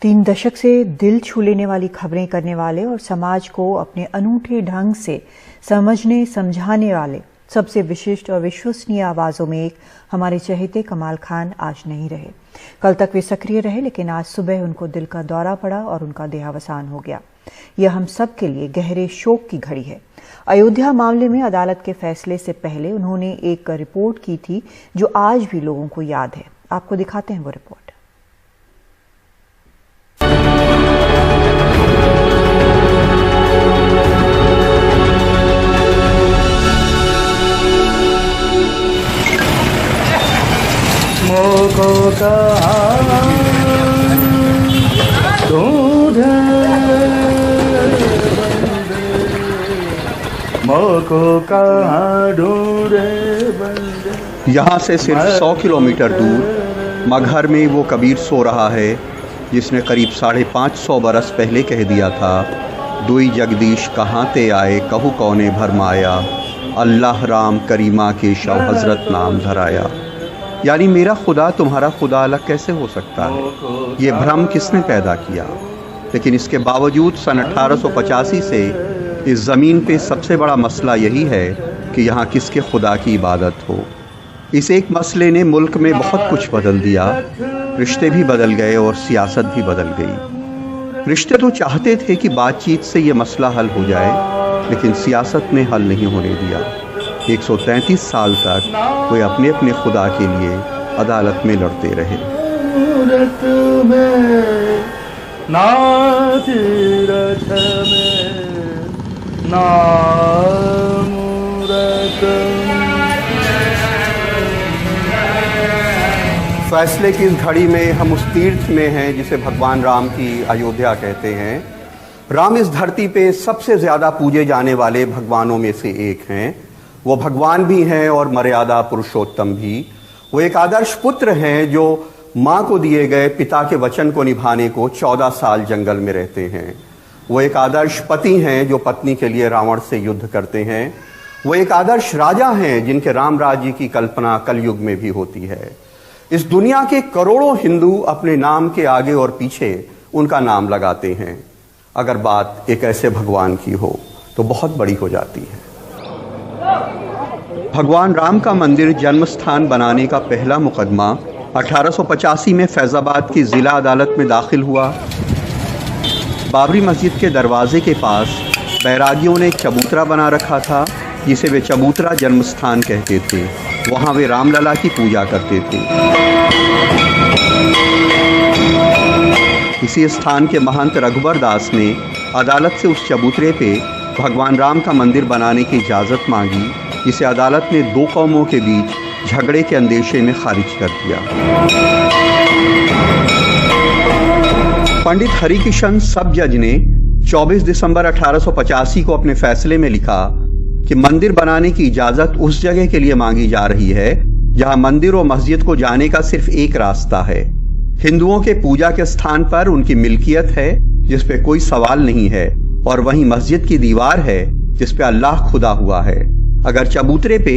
3 दशक से दिल छू लेने वाली खबरें करने वाले और समाज को अपने अनूठे ढंग से समझने समझाने वाले सबसे विशिष्ट और विश्वसनीय आवाजों में एक हमारे चहेते कमाल खान आज नहीं रहे। कल तक वे सक्रिय रहे, लेकिन आज सुबह उनको दिल का दौरा पड़ा और उनका देहावसान हो गया। यह हम सब के लिए गहरे शोक की घड़ी है। अयोध्या मामले में अदालत के फैसले से पहले उन्होंने एक रिपोर्ट की थी जो आज भी लोगों को याद है। आपको दिखाते हैं वो रिपोर्ट। यहाँ से सिर्फ 100 किलोमीटर दूर मगहर में वो कबीर सो रहा है जिसने करीब 550 बरस पहले कह दिया था, दुई जगदीश कहाँ ते आए कहू कौने भरमाया, अल्लाह राम करीमा के शव हजरत नाम धराया। यानी मेरा खुदा तुम्हारा खुदा अलग कैसे हो सकता है, ये भ्रम किसने पैदा किया। लेकिन इसके बावजूद सन 1885 से इस ज़मीन पे सबसे बड़ा मसला यही है कि यहाँ किसके खुदा की इबादत हो। इस एक मसले ने मुल्क में बहुत कुछ बदल दिया। रिश्ते भी बदल गए और सियासत भी बदल गई। रिश्ते तो चाहते थे कि बातचीत से ये मसला हल हो जाए, लेकिन सियासत ने हल नहीं होने दिया। 133 साल तक वे अपने अपने खुदा के लिए अदालत में लड़ते रहे। फैसले की इस घड़ी में हम उस तीर्थ में हैं जिसे भगवान राम की अयोध्या कहते हैं। राम इस धरती पे सबसे ज़्यादा पूजे जाने वाले भगवानों में से एक हैं। वो भगवान भी हैं और मर्यादा पुरुषोत्तम भी। वो एक आदर्श पुत्र हैं जो माँ को दिए गए पिता के वचन को निभाने को 14 साल जंगल में रहते हैं। वो एक आदर्श पति हैं जो पत्नी के लिए रावण से युद्ध करते हैं। वो एक आदर्श राजा हैं जिनके राम राज्य की कल्पना कलयुग में भी होती है। इस दुनिया के करोड़ों हिंदू अपने नाम के आगे और पीछे उनका नाम लगाते हैं। अगर बात एक ऐसे भगवान की हो तो बहुत बड़ी हो जाती है। भगवान राम का मंदिर जन्म स्थान बनाने का पहला मुकदमा 1885 में फैजाबाद की जिला अदालत में दाखिल हुआ। बाबरी मस्जिद के दरवाजे के पास बैरागियों ने एक चबूतरा बना रखा था जिसे वे चबूतरा जन्म स्थान कहते थे। वहाँ वे रामलला की पूजा करते थे। इसी स्थान के महंत रघुबर दास ने अदालत से उस चबूतरे पे भगवान राम का मंदिर बनाने की इजाज़त मांगी, जिसे अदालत ने 2 कौमों के बीच झगड़े के अंदेशे में खारिज कर दिया। पंडित हरिकिशन सब जज ने 24 दिसंबर 1885 को अपने फैसले में लिखा कि मंदिर बनाने की इजाज़त उस जगह के लिए मांगी जा रही है जहां मंदिर और मस्जिद को जाने का सिर्फ एक रास्ता है। हिंदुओं के पूजा के स्थान पर उनकी मिल्कियत है जिस पे कोई सवाल नहीं है, और वहीं मस्जिद की दीवार है जिस पे अल्लाह खुदा हुआ है। अगर चबूतरे पे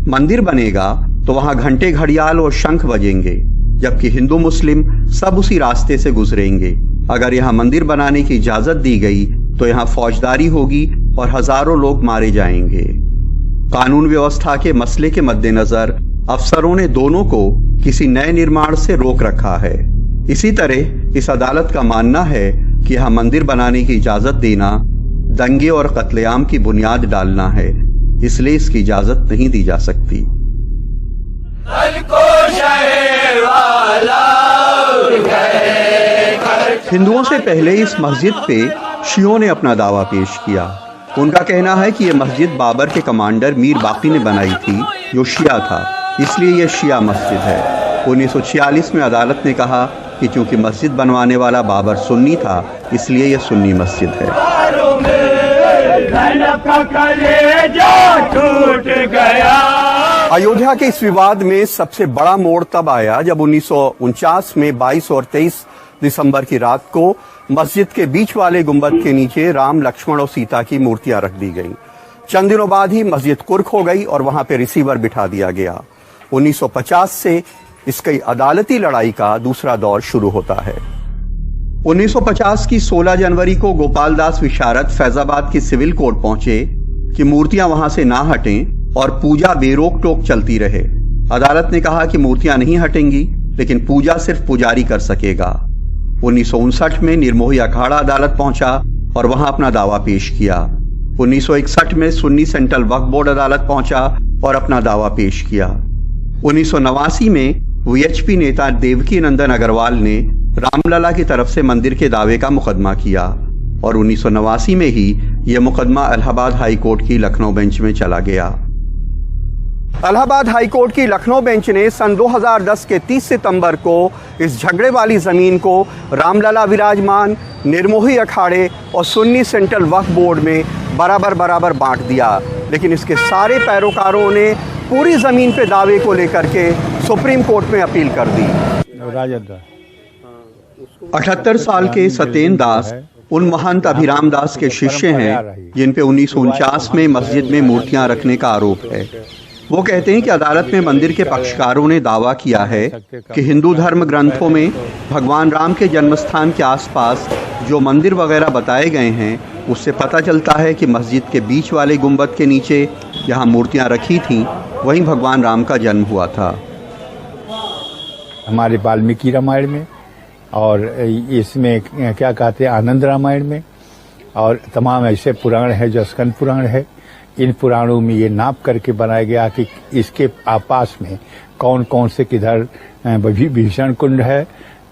मंदिर बनेगा तो वहां घंटे घड़ियाल और शंख बजेंगे, जबकि हिंदू मुस्लिम सब उसी रास्ते से गुजरेंगे। अगर यहाँ मंदिर बनाने की इजाज़त दी गई तो यहाँ फौजदारी होगी और हजारों लोग मारे जाएंगे। कानून व्यवस्था के मसले के मद्देनजर अफसरों ने दोनों को किसी नए निर्माण से रोक रखा है। इसी तरह इस अदालत का मानना है कि यहाँ मंदिर बनाने की इजाज़त देना दंगे और कत्लेआम की बुनियाद डालना है, इसलिए इसकी इजाज़त नहीं दी जा सकती। हिंदुओं से पहले इस मस्जिद पे शियों ने अपना दावा पेश किया। उनका कहना है कि यह मस्जिद बाबर के कमांडर मीर बाकी ने बनाई थी जो शिया था, इसलिए यह शिया मस्जिद है। 1946 में अदालत ने कहा कि चूंकि मस्जिद बनवाने वाला बाबर सुन्नी था, इसलिए यह सुन्नी मस्जिद है। अयोध्या के इस विवाद में सबसे बड़ा मोड़ तब आया जब 1949 में 22 और 23 दिसंबर की रात को मस्जिद के बीच वाले गुंबद के नीचे राम, लक्ष्मण और सीता की मूर्तियां रख दी गईं। चंद दिनों बाद ही मस्जिद कुर्क हो गई और वहां पे रिसीवर बिठा दिया गया। 1950 से इसकी अदालती लड़ाई का दूसरा दौर शुरू होता है। 1950 की 16 जनवरी को गोपाल दास विशारद फैजाबाद की सिविल कोर्ट पहुंचे कि मूर्तियां वहां से ना हटें और पूजा बेरोक टोक चलती रहे। अदालत ने कहा कि मूर्तियां नहीं हटेंगी, लेकिन पूजा सिर्फ पुजारी कर सकेगा। 1959 में निर्मोही अखाड़ा अदालत पहुंचा और वहां अपना दावा पेश किया। 1961 में सुन्नी सेंट्रल वक्फ बोर्ड अदालत पहुंचा और अपना दावा पेश किया। 1989 में वीएचपी नेता देवकी नंदन अग्रवाल ने रामलला की तरफ से मंदिर के दावे का मुकदमा किया और 1989 में ही यह मुकदमा इलाहाबाद हाई कोर्ट की लखनऊ बेंच में चला गया। इलाहाबाद हाई कोर्ट की लखनऊ बेंच ने सन 2010 के 30 सितंबर को इस झगड़े वाली जमीन को रामलला विराजमान, निर्मोही अखाड़े और सुन्नी सेंट्रल वक्फ बोर्ड में बराबर बराबर बांट दिया। लेकिन इसके सारे पैरोकारों ने पूरी जमीन पे दावे को लेकर के सुप्रीम कोर्ट में अपील कर दी। 78 साल के सत्येंद्र दास उन महंत अभिराम दास के शिष्य हैं जिन पे 1949 में मस्जिद में मूर्तियां रखने का आरोप है। वो कहते हैं कि अदालत में मंदिर के पक्षकारों ने दावा किया है कि हिंदू धर्म ग्रंथों में भगवान राम के जन्मस्थान के आसपास जो मंदिर वगैरह बताए गए हैं, उससे पता चलता है कि मस्जिद के बीच वाले गुंबद के नीचे जहां मूर्तियां रखी थीं, वहीं भगवान राम का जन्म हुआ था। हमारे वाल्मीकि रामायण में और इसमें क्या कहते हैं आनंद रामायण में और तमाम ऐसे पुराण है जो स्कंद पुराण है, इन पुराणों में ये नाप करके बनाया गया कि इसके आपास में कौन कौन से किधर भीषण कुंड है,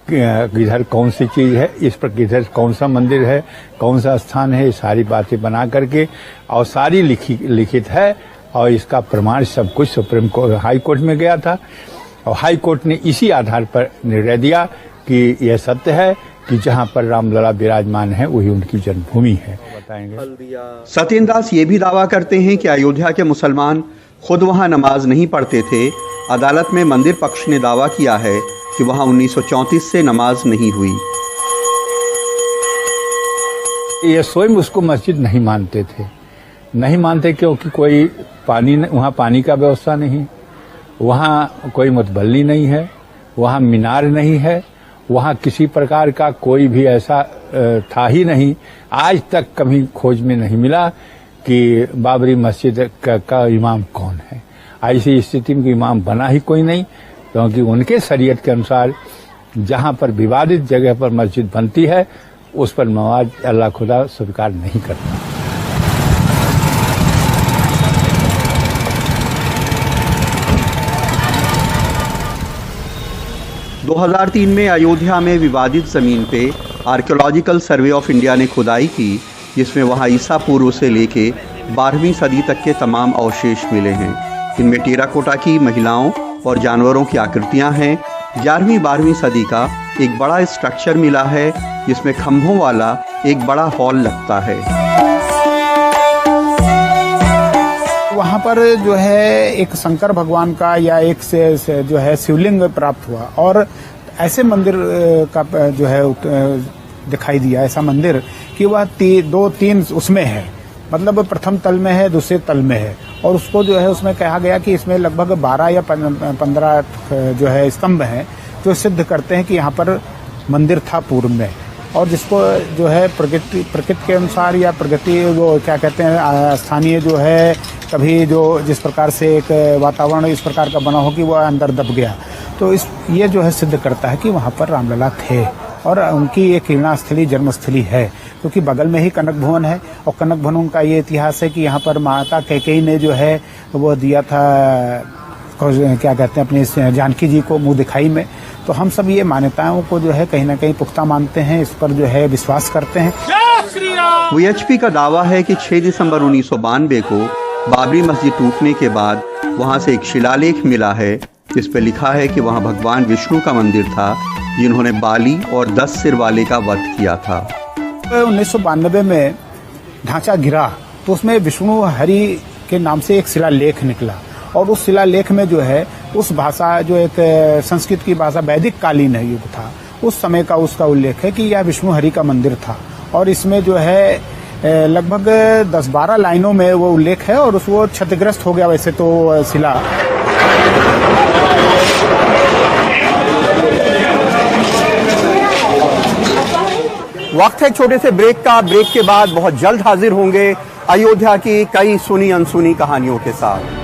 किधर कौन सी चीज है, इस पर किधर कौन सा मंदिर है, कौन सा स्थान है, ये सारी बातें बना करके और सारी लिखित है और इसका प्रमाण सब कुछ सुप्रीम कोर्ट हाई कोर्ट में गया था और हाई कोर्ट ने इसी आधार पर निर्णय दिया कि यह सत्य है कि जहां पर रामलला विराजमान है वही उनकी जन्मभूमि है। बताएंगे सत्येंद्र दास ये भी दावा करते हैं कि अयोध्या के मुसलमान खुद वहां नमाज नहीं पढ़ते थे। अदालत में मंदिर पक्ष ने दावा किया है कि वहां 1934 से नमाज नहीं हुई। ये स्वयं उसको मस्जिद नहीं मानते थे, नहीं मानते क्योंकि कोई पानी वहां पानी का व्यवस्था नहीं, वहां कोई मुतबल्ली नहीं है, वहां मीनार नहीं है, वहां किसी प्रकार का कोई भी ऐसा था ही नहीं। आज तक कभी खोज में नहीं मिला कि बाबरी मस्जिद का इमाम कौन है। ऐसी स्थिति में इमाम बना ही कोई नहीं, क्योंकि उनके शरीयत के अनुसार जहां पर विवादित जगह पर मस्जिद बनती है उस पर नमाज अल्लाह खुदा स्वीकार नहीं करता। दो 2003 में अयोध्या में विवादित जमीन पे आर्कियोलॉजिकल सर्वे ऑफ इंडिया ने खुदाई की, जिसमें वहां ईसा पूर्व से लेके 12वीं सदी तक के तमाम अवशेष मिले हैं। इनमें टेराकोटा की महिलाओं और जानवरों की आकृतियां हैं। 11वीं-12वीं सदी का एक बड़ा स्ट्रक्चर मिला है जिसमें खंभों वाला एक बड़ा हॉल लगता है। वहाँ पर जो है एक शंकर भगवान का या एक से जो है शिवलिंग प्राप्त हुआ और ऐसे मंदिर का जो है दिखाई दिया, ऐसा मंदिर कि वह 2-3 उसमें है, मतलब प्रथम तल में है, दूसरे तल में है और उसको जो है उसमें कहा गया कि इसमें लगभग 12 या 15 जो है स्तंभ हैं जो सिद्ध करते हैं कि यहाँ पर मंदिर था पूर्व में। और जिसको जो है प्रकृति के अनुसार या प्रगति वो क्या कहते हैं स्थानीय जो है कभी जो जिस प्रकार से एक वातावरण इस प्रकार का बना हो कि वह अंदर दब गया, तो ये जो है सिद्ध करता है कि वहाँ पर रामलला थे और उनकी एक किरणास्थली जन्मस्थली है, क्योंकि बगल में ही कनक भवन है और कनक भवन का ये इतिहास है कि यहाँ पर माता कैकेयी ने जो है वो दिया था क्या कहते हैं अपनी जानकी जी को मुंह दिखाई में। तो हम सब ये मान्यताओं को जो है कहीं ना कहीं पुख्ता मानते हैं, इस पर जो है विश्वास करते हैं। वीएचपी का दावा है कि 6 दिसंबर 1992 को बाबरी मस्जिद टूटने के बाद वहां से एक शिलालेख मिला है जिस पे लिखा है कि वहां भगवान विष्णु का मंदिर था जिन्होंने बाली और 10 सिर वाले का वध किया था। 1992 में ढांचा गिरा तो उसमें विष्णु हरि के नाम से एक शिलालेख निकला और उस शिलालेख में जो है उस भाषा जो एक संस्कृत की भाषा वैदिक कालीन युग था उस समय का उसका उल्लेख है कि यह विष्णु हरि का मंदिर था और इसमें जो है लगभग 10-12 लाइनों में वो उल्लेख है और वो क्षतिग्रस्त हो गया वैसे तो शिला। वक्त है एक छोटे से ब्रेक का। ब्रेक के बाद बहुत जल्द हाजिर होंगे अयोध्या की कई सुनी अनसुनी कहानियों के साथ।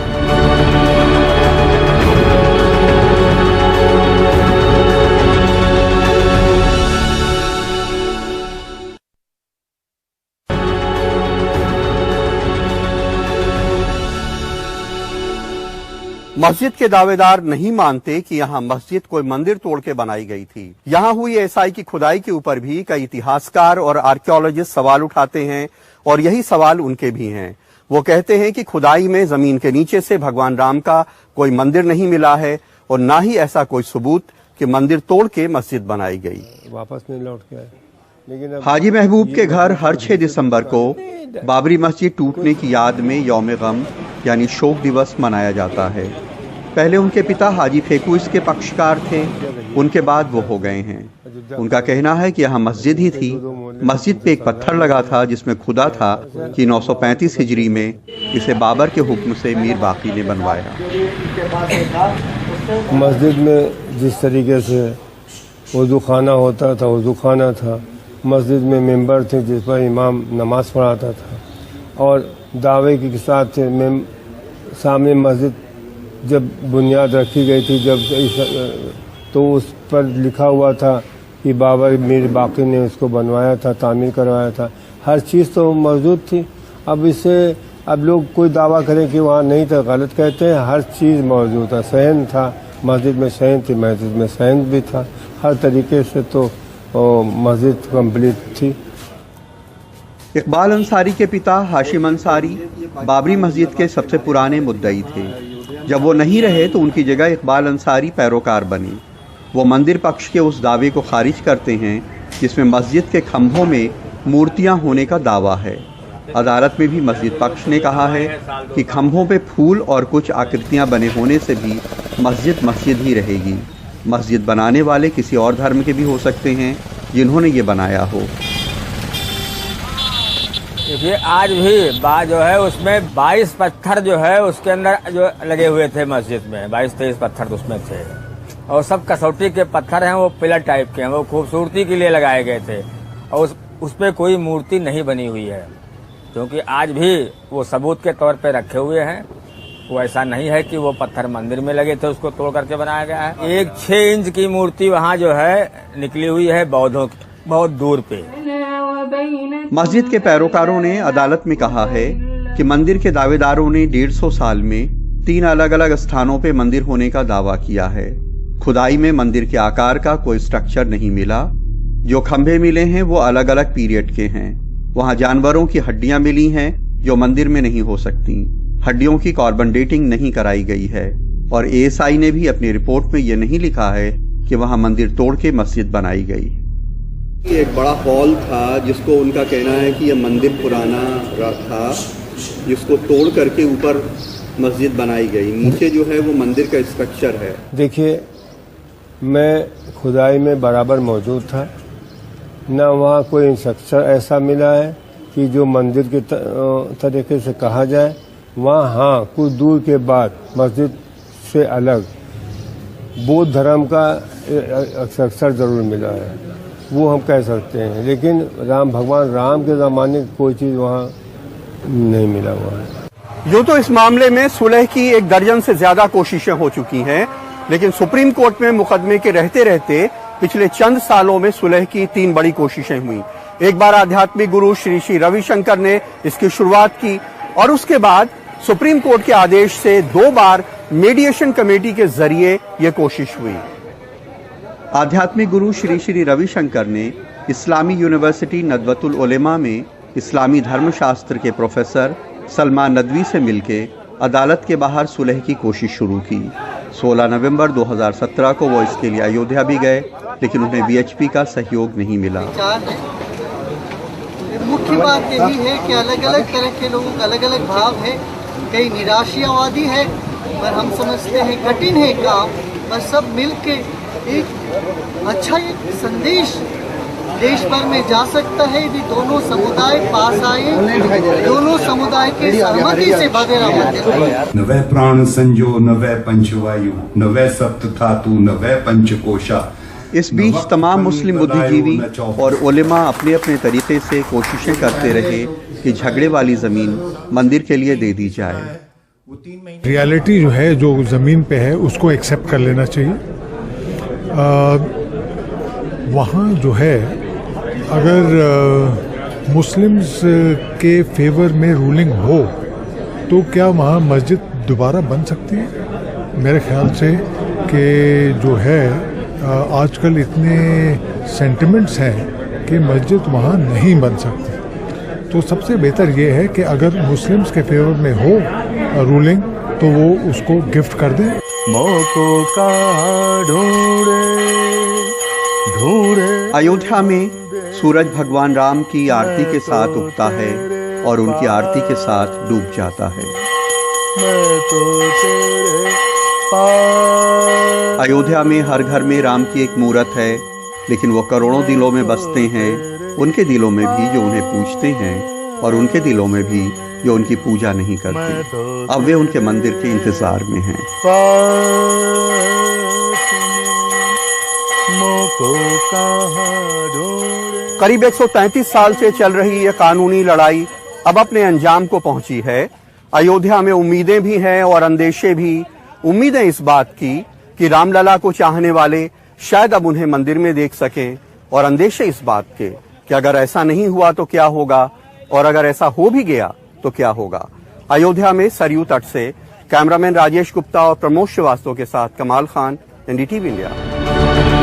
मस्जिद के दावेदार नहीं मानते कि यहाँ मस्जिद कोई मंदिर तोड़ के बनाई गई थी। यहाँ हुई एसआई की खुदाई के ऊपर भी कई इतिहासकार और आर्कियोलॉजिस्ट सवाल उठाते हैं और यही सवाल उनके भी हैं। वो कहते हैं कि खुदाई में जमीन के नीचे से भगवान राम का कोई मंदिर नहीं मिला है और ना ही ऐसा कोई सबूत कि मंदिर तोड़ के मस्जिद बनाई गई। वापस नहीं लौट के आए। लेकिन हाजी महबूब के घर हर 6 दिसंबर को बाबरी मस्जिद टूटने की याद में यौम गम यानी शोक दिवस मनाया जाता है। पहले उनके पिता हाजी फेकू इसके पक्षकार थे, उनके बाद वो हो गए हैं। उनका कहना है कि यहाँ मस्जिद ही थी। मस्जिद पे एक पत्थर लगा था जिसमें खुदा था कि 935 हिजरी में इसे बाबर के हुक्म से मीर बाकी ने बनवाया। मस्जिद में जिस तरीके से वजू खाना होता था, वजू खाना था, मस्जिद में मेंबर थे जिस पर इमाम नमाज पढ़ाता था और दावे के साथ सामने मस्जिद जब बुनियाद रखी गई थी तो उस पर लिखा हुआ था कि बाबर मीर बाकी ने उसको बनवाया था, तामीर करवाया था। हर चीज़ तो मौजूद थी। अब लोग कोई दावा करें कि वहाँ नहीं था, गलत कहते हैं। हर चीज़ मौजूद था। सहन था, मस्जिद में सहन थी, मस्जिद में सहन भी था। हर तरीके से तो मस्जिद कंप्लीट थी। इकबाल अंसारी के पिता हाशिम अंसारी बाबरी मस्जिद के सबसे पुराने मुद्दई थे। जब वो नहीं रहे तो उनकी जगह इकबाल अंसारी पैरोकार बने। वो मंदिर पक्ष के उस दावे को खारिज करते हैं जिसमें मस्जिद के खंभों में मूर्तियां होने का दावा है। अदालत में भी मस्जिद पक्ष ने कहा है कि खंभों पे फूल और कुछ आकृतियां बने होने से भी मस्जिद मस्जिद ही रहेगी। मस्जिद बनाने वाले किसी और धर्म के भी हो सकते हैं जिन्होंने ये बनाया हो। देखिए आज भी बात जो है उसमें 22 पत्थर जो है उसके अंदर जो लगे हुए थे मस्जिद में, 22-23 पत्थर उसमें थे और सब कसौटी के पत्थर हैं, वो पिलर टाइप के हैं, वो खूबसूरती के लिए लगाए गए थे और उस पे कोई मूर्ति नहीं बनी हुई है, क्योंकि आज भी वो सबूत के तौर पे रखे हुए हैं। वो ऐसा नहीं है कि वो पत्थर मंदिर में लगे थे उसको तोड़ करके बनाया गया है। एक 6 इंच की मूर्ति वहाँ जो है निकली हुई है बौद्धों की, बहुत दूर पे। मस्जिद के पैरोकारों ने अदालत में कहा है कि मंदिर के दावेदारों ने 150 साल में 3 अलग अलग स्थानों पे मंदिर होने का दावा किया है। खुदाई में मंदिर के आकार का कोई स्ट्रक्चर नहीं मिला। जो खंभे मिले हैं वो अलग अलग पीरियड के हैं। वहाँ जानवरों की हड्डियां मिली हैं जो मंदिर में नहीं हो सकती। हड्डियों की कार्बन डेटिंग नहीं कराई गई है और एएसआई ने भी अपनी रिपोर्ट में ये नहीं लिखा है कि वहाँ मंदिर तोड़ के मस्जिद बनाई गई। एक बड़ा हॉल था जिसको उनका कहना है कि यह मंदिर पुराना था, जिसको तोड़ करके ऊपर मस्जिद बनाई गई। नीचे जो है वो मंदिर का स्ट्रक्चर है। देखिए, मैं खुदाई में बराबर मौजूद था, ना वहाँ कोई स्ट्रक्चर ऐसा मिला है कि जो मंदिर के तरीके से कहा जाए। वहाँ हाँ कुछ दूर के बाद मस्जिद से अलग बौद्ध धर्म का स्ट्रक्चर जरूर मिला है, वो हम कह सकते हैं। लेकिन भगवान राम के ज़माने की कोई चीज़ वहाँ नहीं मिला हुआ है। यूं तो इस मामले में सुलह की 1 दर्जन से ज्यादा कोशिशें हो चुकी हैं, लेकिन सुप्रीम कोर्ट में मुकदमे के रहते रहते पिछले चंद सालों में सुलह की 3 बड़ी कोशिशें हुई। एक बार आध्यात्मिक गुरु श्री श्री रविशंकर ने इसकी शुरुआत की और उसके बाद सुप्रीम कोर्ट के आदेश से 2 बार मीडिएशन कमेटी के जरिए यह कोशिश हुई। आध्यात्मिक गुरु श्री श्री रविशंकर ने इस्लामी यूनिवर्सिटी नदवतुल उलेमा में इस्लामी धर्मशास्त्र के प्रोफेसर सलमान नदवी से मिलकर अदालत के बाहर सुलह की कोशिश शुरू की। 16 नवंबर 2017 को वो इसके लिए अयोध्या भी गए, लेकिन उन्हें वीएचपी का सहयोग नहीं मिला। मुख्य बात यही है कि अलग अलग तरह के लोगों का अलग अलग भाव है। कई निराशावादी है, पर हम समझते हैं कठिन है काम, पर सब मिलके एक अच्छा एक संदेश देश भर में जा सकता है यदि दोनों समुदाय पास आए, दोनों समुदाय के सहमति से भगेरा मंदिर। नवै प्राण संजो नवै पंचवायु नवै सप्त धातु नवै पंचकोशा। इस बीच तमाम मुस्लिम बुद्धिजीवी और उलेमा अपने अपने तरीके से कोशिशें करते रहे कि झगड़े वाली ज़मीन मंदिर के लिए दे दी जाए। रियलिटी जो है, जो ज़मीन पे है, उसको एक्सेप्ट कर लेना चाहिए। वहाँ जो है, अगर मुस्लिम्स के फेवर में रूलिंग हो तो क्या वहाँ मस्जिद दोबारा बन सकती है? मेरे ख्याल से कि जो है आजकल इतने सेंटिमेंट्स हैं कि मस्जिद वहाँ नहीं बन सकती। तो सबसे बेहतर ये है कि अगर मुस्लिम्स के फेवर में हो रूलिंग तो वो उसको गिफ्ट कर दें। अयोध्या में सूरज भगवान राम की आरती के साथ उगता है और उनकी आरती के साथ डूब जाता है। अयोध्या में हर घर में राम की एक मूर्त है, लेकिन वो करोड़ों दिलों में बसते हैं, उनके दिलों में भी जो उन्हें पूजते हैं और उनके दिलों में भी जो उनकी पूजा नहीं करते। अब वे उनके मंदिर के इंतजार में हैं। करीब 133 साल से चल रही यह कानूनी लड़ाई अब अपने अंजाम को पहुंची है। अयोध्या में उम्मीदें भी हैं और अंदेशे भी। उम्मीदें इस बात की कि रामलला को चाहने वाले शायद अब उन्हें मंदिर में देख सकें, और अंदेशे इस बात के कि अगर ऐसा नहीं हुआ तो क्या होगा, और अगर ऐसा हो भी गया तो क्या होगा। अयोध्या में सरयू तट से कैमरामैन राजेश गुप्ता और प्रमोद श्रीवास्तव के साथ कमाल खान, एनडीटीवी इंडिया।